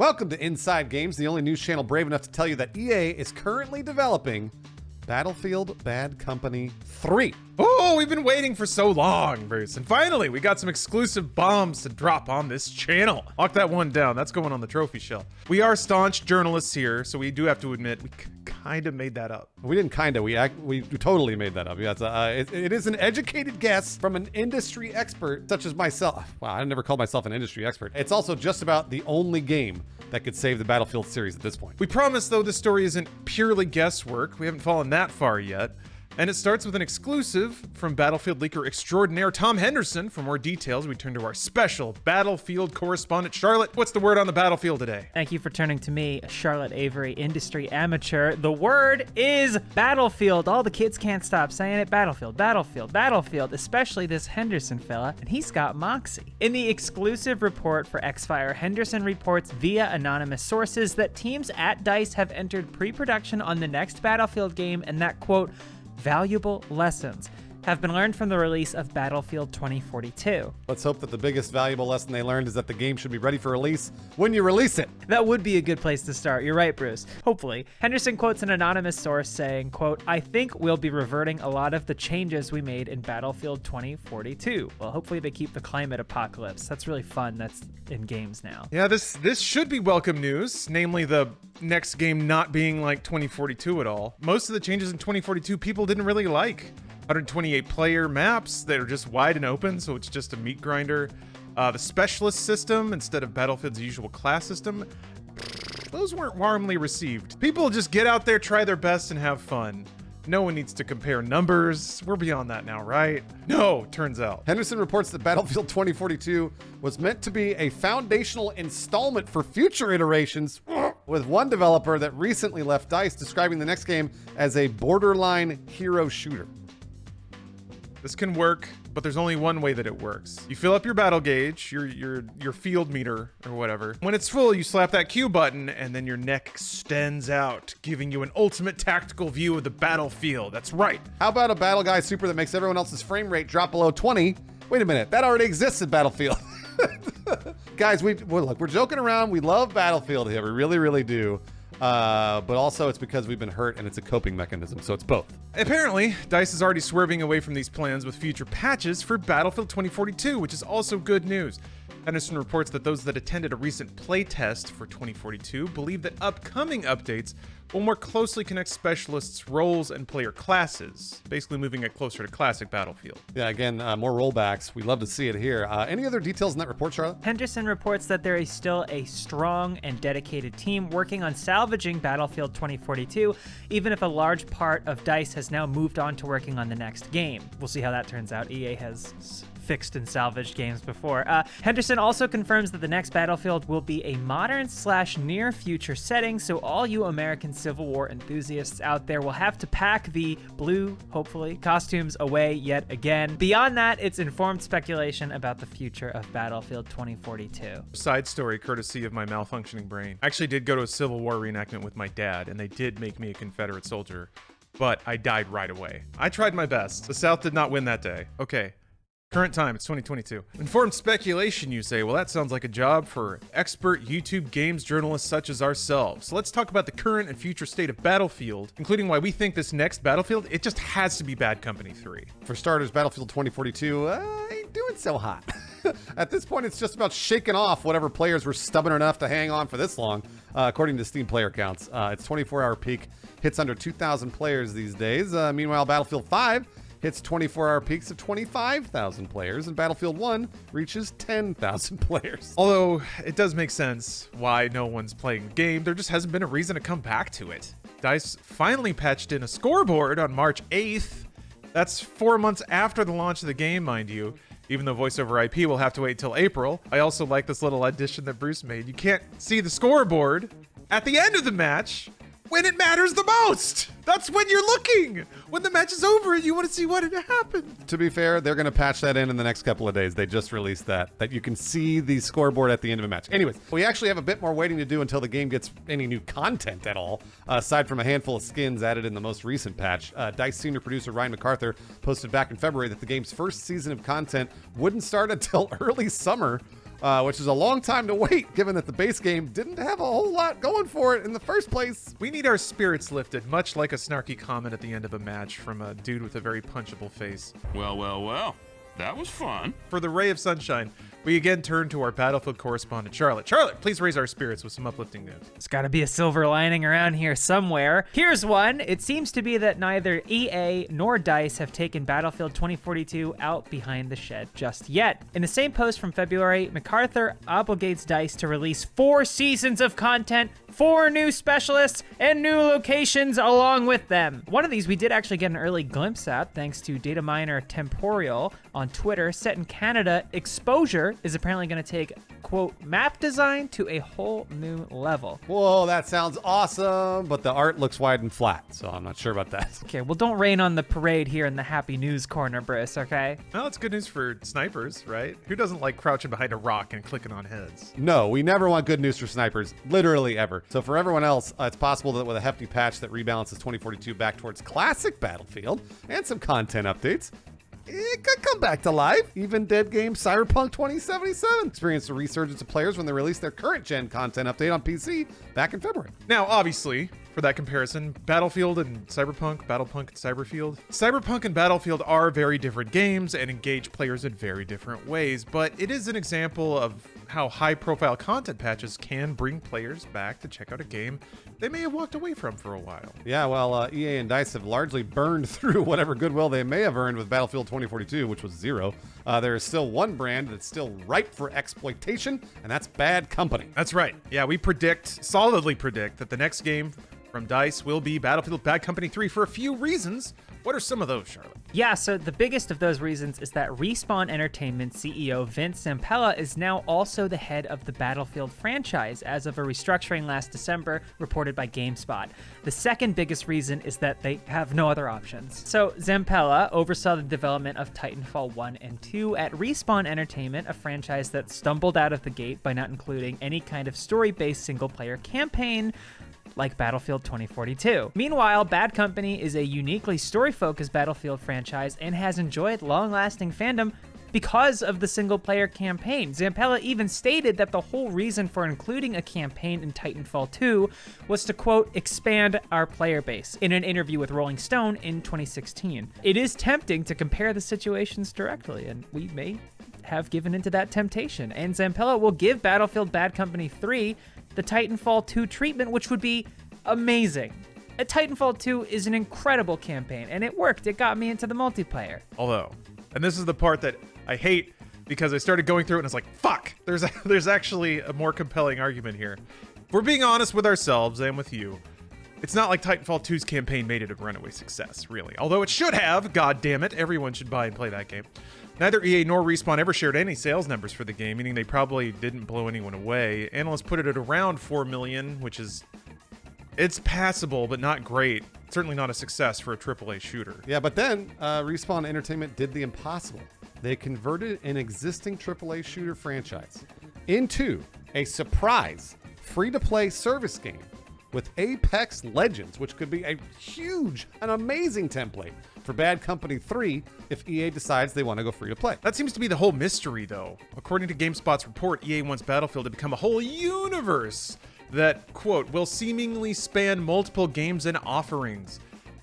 Welcome to Inside Games, the only news channel brave enough to tell you that EA is currently developing Battlefield Bad Company 3. Oh, we've been waiting for so long, Bruce. And finally, we got some exclusive bombs to drop on this channel. Lock that one down. That's going on the trophy shelf. We are staunch journalists here, so we do have to admit we kind of made that up. We didn't kind of. We totally made that up. It is an educated guess from an industry expert such as myself. Wow, I never called myself an industry expert. It's also just about the only game that could save the Battlefield series at this point. We promise, though, this story isn't purely guesswork. We haven't fallen that far yet. And it starts with an exclusive from Battlefield leaker extraordinaire Tom Henderson. For more details, we turn to our special Battlefield correspondent, Charlotte. What's the word on the battlefield today? Thank you for turning to me, Charlotte Avery, industry amateur. The word is Battlefield. All the kids can't stop saying it. Battlefield, Battlefield, Battlefield, especially this Henderson fella, and he's got moxie. In the exclusive report for Xfire, Henderson reports via anonymous sources that teams at DICE have entered pre-production on the next Battlefield game and that, quote, valuable lessons have been learned from the release of Battlefield 2042. Let's hope that the biggest valuable lesson they learned is that the game should be ready for release when you release it. That would be a good place to start. You're right, Bruce. Hopefully. Henderson quotes an anonymous source saying, quote, I think we'll be reverting a lot of the changes we made in Battlefield 2042. Well, hopefully they keep the climate apocalypse. That's really fun. That's in games now. Yeah, this should be welcome news, namely the next game not being like 2042 at all. Most of the changes in 2042 people didn't really like. 128 player maps that are just wide and open, so it's just a meat grinder. The specialist system instead of Battlefield's usual class system, those weren't warmly received. People just get out there, try their best, and have fun. No one needs to compare numbers. We're beyond that now, right? No, turns out. Henderson reports that Battlefield 2042 was meant to be a foundational installment for future iterations, with one developer that recently left DICE describing the next game as a borderline hero shooter. This can work, but there's only one way that it works. You fill up your battle gauge, your field meter or whatever. When it's full, you slap that Q button and then your neck extends out, giving you an ultimate tactical view of the battlefield. That's right. How about a Battle Guy Super that makes everyone else's frame rate drop below 20? Wait a minute, that already exists in Battlefield. Guys, we're joking around. We love Battlefield here. We really, really do. But also it's because we've been hurt and it's a coping mechanism, so it's both. Apparently, DICE is already swerving away from these plans with future patches for Battlefield 2042, which is also good news. Henderson reports that those that attended a recent playtest for 2042 believe that upcoming updates will more closely connect specialists' roles and player classes, basically moving it closer to classic Battlefield. Yeah, again, more rollbacks. We'd love to see it here. Any other details in that report, Charlotte? Henderson reports that there is still a strong and dedicated team working on salvaging Battlefield 2042, even if a large part of DICE has now moved on to working on the next game. We'll see how that turns out. EA has fixed and salvaged games before. Henderson also confirms that the next Battlefield will be a modern/near future setting, so all you American Civil War enthusiasts out there will have to pack the blue, hopefully, costumes away yet again. Beyond that, it's informed speculation about the future of Battlefield 2042. Side story courtesy of my malfunctioning brain. I actually did go to a Civil War reenactment with my dad, and they did make me a Confederate soldier, but I died right away. I tried my best. The South did not win that day. Okay. Current time, it's 2022. Informed speculation, you say. Well, that sounds like a job for expert YouTube games journalists such as ourselves. So let's talk about the current and future state of Battlefield, including why we think this next Battlefield, it just has to be Bad Company 3. For starters, Battlefield 2042 ain't doing so hot. At this point, it's just about shaking off whatever players were stubborn enough to hang on for this long, according to Steam player counts. Its 24-hour peak hits under 2,000 players these days. Meanwhile, Battlefield 5 hits 24-hour peaks of 25,000 players, and Battlefield 1 reaches 10,000 players. Although, it does make sense why no one's playing the game. There just hasn't been a reason to come back to it. DICE finally patched in a scoreboard on March 8th. That's 4 months after the launch of the game, mind you. Even though voice over IP will have to wait till April. I also like this little addition that Bruce made. You can't see the scoreboard at the end of the match when it matters the most. That's when you're looking. When the match is over and you want to see what had happened. To be fair, they're going to patch that in the next couple of days. They just released that you can see the scoreboard at the end of a match. Anyways, we actually have a bit more waiting to do until the game gets any new content at all, aside from a handful of skins added in the most recent patch. DICE senior producer Ryan MacArthur posted back in February that the game's first season of content wouldn't start until early summer which is a long time to wait given that the base game didn't have a whole lot going for it in the first place. We need our spirits lifted, much like a snarky comment at the end of a match from a dude with a very punchable face. Well. That was fun. For the ray of sunshine, we again turn to our Battlefield correspondent, Charlotte. Charlotte, please raise our spirits with some uplifting news. There's got to be a silver lining around here somewhere. Here's one. It seems to be that neither EA nor DICE have taken Battlefield 2042 out behind the shed just yet. In the same post from February, MacArthur obligates DICE to release 4 seasons of content, 4 new specialists, and new locations along with them. One of these we did actually get an early glimpse at thanks to data miner Temporal on Twitter. Set in Canada, Exposure is apparently going to take, quote, map design to a whole new level. Whoa, that sounds awesome, but the art looks wide and flat, so I'm not sure about that. Okay, well, don't rain on the parade here in the happy news corner, Briss, okay? Well, it's good news for snipers, right? Who doesn't like crouching behind a rock and clicking on heads? No, we never want good news for snipers, literally ever. So for everyone else, it's possible that with a hefty patch that rebalances 2042 back towards classic Battlefield and some content updates, it could come back to life. Even dead game Cyberpunk 2077 experienced a resurgence of players when they released their current gen content update on PC back in February. Now, obviously, for that comparison, Battlefield and Cyberpunk, and Cyberfield. Cyberpunk and Battlefield are very different games and engage players in very different ways, but it is an example of how high-profile content patches can bring players back to check out a game they may have walked away from for a while. Yeah, well, EA and DICE have largely burned through whatever goodwill they may have earned with Battlefield 2042, which was 0. There is still one brand that's still ripe for exploitation, and that's Bad Company. That's right. Yeah, we solidly predict that the next game from DICE will be Battlefield Bad Company 3 for a few reasons. What are some of those, Charlotte? Yeah, so the biggest of those reasons is that Respawn Entertainment CEO Vince Zampella is now also the head of the Battlefield franchise as of a restructuring last December reported by GameSpot. The second biggest reason is that they have no other options. So Zampella oversaw the development of Titanfall 1 and 2 at Respawn Entertainment, a franchise that stumbled out of the gate by not including any kind of story-based single-player campaign like Battlefield 2042. Meanwhile, Bad Company is a uniquely story-focused Battlefield franchise and has enjoyed long-lasting fandom because of the single-player campaign. Zampella even stated that the whole reason for including a campaign in Titanfall 2 was to, quote, expand our player base in an interview with Rolling Stone in 2016. It is tempting to compare the situations directly, and we may have given into that temptation, and Zampella will give Battlefield Bad Company 3 the Titanfall 2 treatment, which would be amazing. Titanfall 2 is an incredible campaign, and it worked. It got me into the multiplayer. Although, and this is the part that I hate because I started going through it and it's like, fuck, there's actually a more compelling argument here. If we're being honest with ourselves and with you, it's not like Titanfall 2's campaign made it a runaway success, really. Although it should have, god damn it, everyone should buy and play that game. Neither EA nor Respawn ever shared any sales numbers for the game, meaning they probably didn't blow anyone away. Analysts put it at around 4 million, which is, it's passable, but not great. Certainly not a success for a AAA shooter. Yeah, but then Respawn Entertainment did the impossible. They converted an existing AAA shooter franchise into a surprise free-to-play service game with Apex Legends, which could be a huge and amazing template for Bad Company 3 if EA decides they want to go free to play. That seems to be the whole mystery, though. According to GameSpot's report, EA wants Battlefield to become a whole universe that, quote, will seemingly span multiple games and offerings,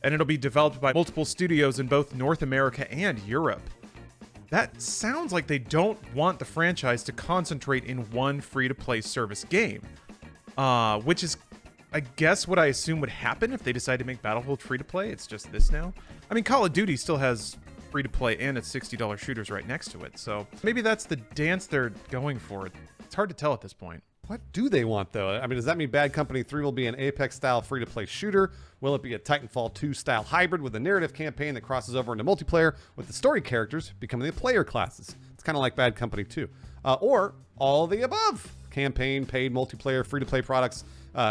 and it'll be developed by multiple studios in both North America and Europe. That sounds like they don't want the franchise to concentrate in one free-to-play service game, which is, I guess, what I assume would happen if they decide to make Battlefield free-to-play. It's just this now. I mean, Call of Duty still has free-to-play and its $60 shooters right next to it, so maybe that's the dance they're going for. It's hard to tell at this point. What do they want, though? I mean, does that mean Bad Company 3 will be an Apex-style free-to-play shooter? Will it be a Titanfall 2-style hybrid with a narrative campaign that crosses over into multiplayer with the story characters becoming the player classes? It's kind of like Bad Company 2. Or all the above. Campaign, paid multiplayer, free-to-play products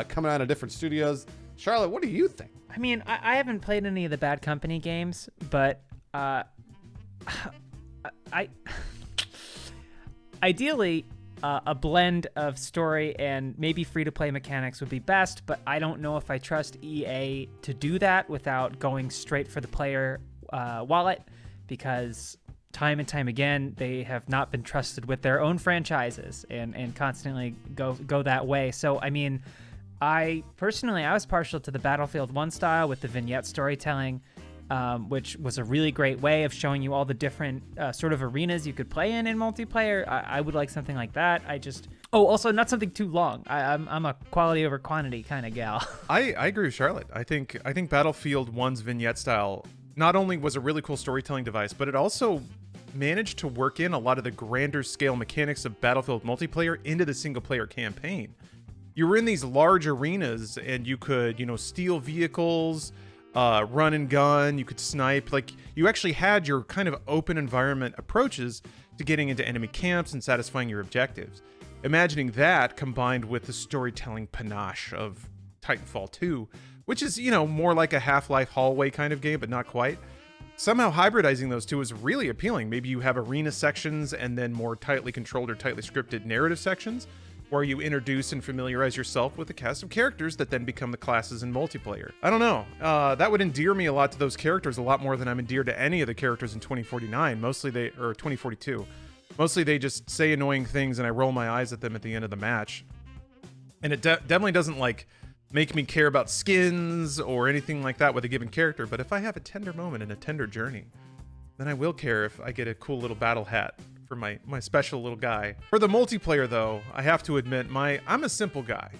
coming out of different studios. Charlotte, what do you think? I mean, I haven't played any of the Bad Company games, but ideally, a blend of story and maybe free-to-play mechanics would be best, but I don't know if I trust EA to do that without going straight for the player wallet, because time and time again, they have not been trusted with their own franchises and constantly go that way. So, I mean, I was partial to the Battlefield 1 style with the vignette storytelling, which was a really great way of showing you all the different sort of arenas you could play in multiplayer. I would like something like that. Also not something too long. I'm a quality over quantity kind of gal. I agree with Charlotte. I think Battlefield 1's vignette style not only was a really cool storytelling device, but it also managed to work in a lot of the grander scale mechanics of Battlefield multiplayer into the single player campaign. You were in these large arenas and you could, steal vehicles, run and gun, you could snipe. Like, you actually had your kind of open environment approaches to getting into enemy camps and satisfying your objectives. Imagining that combined with the storytelling panache of Titanfall 2, which is, more like a Half-Life hallway kind of game, but not quite. Somehow hybridizing those two is really appealing. Maybe you have arena sections and then more tightly controlled or tightly scripted narrative sections, where you introduce and familiarize yourself with a cast of characters that then become the classes in multiplayer. I don't know. That would endear me a lot to those characters, a lot more than I'm endeared to any of the characters in 2042. Mostly they just say annoying things and I roll my eyes at them at the end of the match. And it definitely doesn't make me care about skins or anything like that with a given character. But if I have a tender moment and a tender journey, then I will care if I get a cool little battle hat for my special little guy. For the multiplayer though, I have to admit, I'm a simple guy.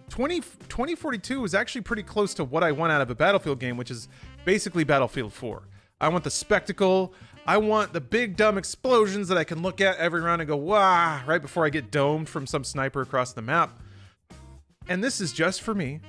2042 is actually pretty close to what I want out of a Battlefield game, which is basically Battlefield 4. I want the spectacle. I want the big dumb explosions that I can look at every round and go, wah, right before I get domed from some sniper across the map. And this is just for me.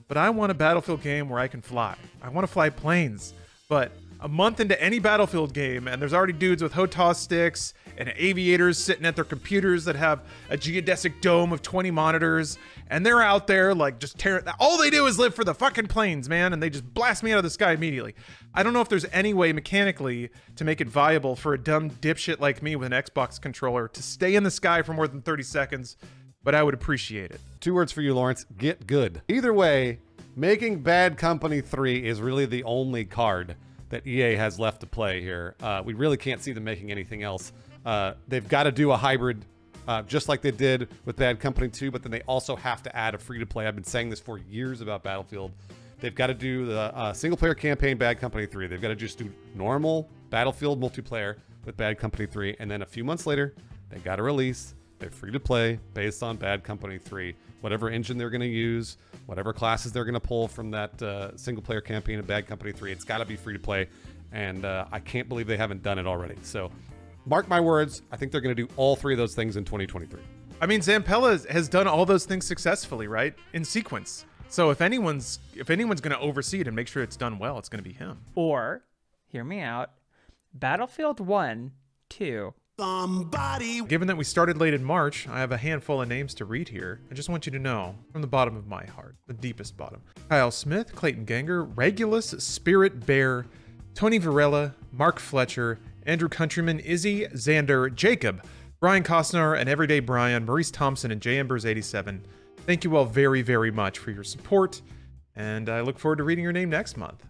But I want a Battlefield game where I can fly. I want to fly planes. But a month into any Battlefield game, and there's already dudes with HOTAS sticks and aviators sitting at their computers that have a geodesic dome of 20 monitors, and they're out there just tearing. All they do is live for the fucking planes, man, and they just blast me out of the sky immediately. I don't know if there's any way mechanically to make it viable for a dumb dipshit like me with an Xbox controller to stay in the sky for more than 30 seconds, but I would appreciate it. 2 words for you, Lawrence: get good. Either way, making Bad Company 3 is really the only card that EA has left to play here. We really can't see them making anything else. They've got to do a hybrid, just like they did with Bad Company 2, but then they also have to add a free-to-play. I've been saying this for years about Battlefield. They've got to do the single-player campaign Bad Company 3. They've got to just do normal Battlefield multiplayer with Bad Company 3, and then a few months later, they got to release they're free to play based on Bad Company 3. Whatever engine they're going to use, whatever classes they're going to pull from that single player campaign of Bad Company 3, it's got to be free to play. And I can't believe they haven't done it already. So mark my words, I think they're going to do all 3 of those things in 2023. I mean, Zampella has done all those things successfully, right? In sequence. So if anyone's going to oversee it and make sure it's done well, it's going to be him. Or, hear me out, Battlefield 1, 2. Given that we started late in March, I have a handful of names to read here. I just want you to know, from the bottom of my heart, the deepest bottom: Kyle Smith, Clayton Ganger, Regulus, Spirit Bear, Tony Varela, Mark Fletcher, Andrew Countryman, Izzy, Xander, Jacob, Brian Costner, and Everyday Brian, Maurice Thompson, and JAmbers87. Thank you all very, very much for your support, and I look forward to reading your name next month.